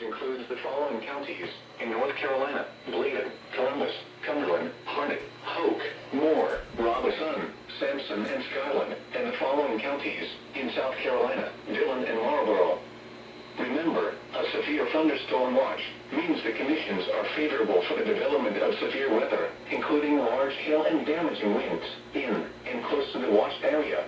includes the following counties in North Carolina: Bladen, Columbus, Cumberland, Harnett, Hoke, Moore, Robeson, Sampson, and Skyland, and the following counties in South Carolina: Dillon and Marlboro. Remember, a severe thunderstorm watch means the conditions are favorable for the development of severe weather, including large hail and damaging winds in and close to the watched area.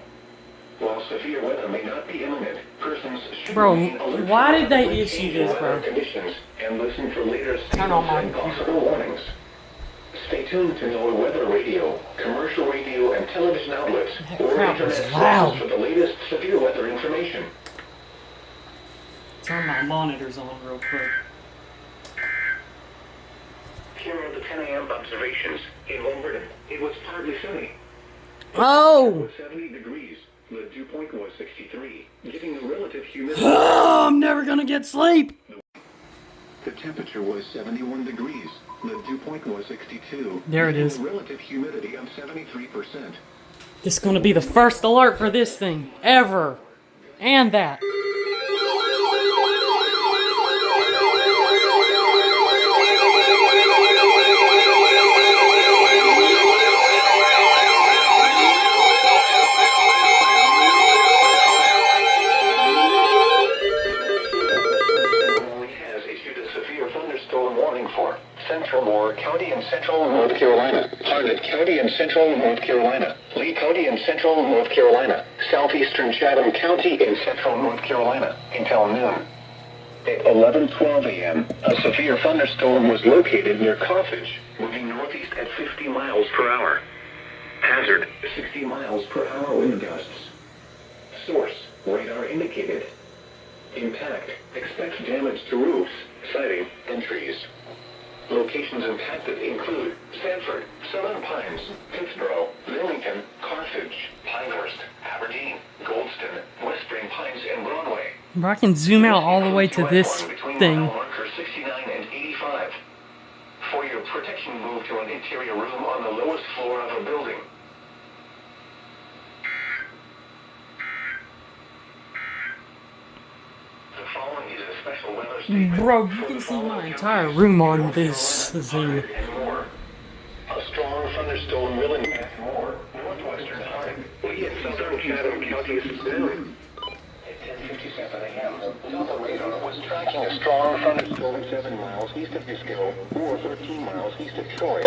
While severe weather may not be imminent, persons should remain alert. Why did they issue this, bro? Conditions and listen for later Turn on my and possible warnings. Stay tuned to NOAA weather radio, commercial radio, and television outlets, or internet sources for the latest severe weather information. Turn my monitors on real quick. Here are the 10 a.m. observations. In Lumberton, it was partly sunny. Oh! It was 70 degrees. The dew point was 63, giving the relative humidity. Oh, I'm never gonna get sleep! The temperature was 71 degrees. The dew point was 62. There it is. The relative humidity of 73%. This is gonna be the first alert for this thing, ever. And that. For Central Moore County in Central North Carolina, Harnett County in Central North Carolina, Lee County in Central North Carolina, Southeastern Chatham County in Central North Carolina until noon. At 11:12 a.m., a severe thunderstorm was located near Carthage, moving northeast at 50 miles per hour. Hazard: 60 miles per hour wind gusts. Source: radar indicated. Impact: expect damage to roofs, siding, and trees. Locations impacted include Sanford, Southern Pines, Pittsboro, Millington, Carthage, Pinehurst, Aberdeen, Goldston, West Spring Pines, and Broadway. Bro, I can zoom out all the way to this thing. Marker 69 and 85. For your protection, move to an interior room on the lowest floor of a building. The following is a special weather statement. Bro, you can see my entire room on this Zoom. A strong thunderstorm will impact Moore, northwestern Harnett, Lee, and southern Chatham counties soon. At 10:57 a.m., Delta radar was tracking a strong thunderstorm 7 miles east of Biscayne or 13 miles east of Troy.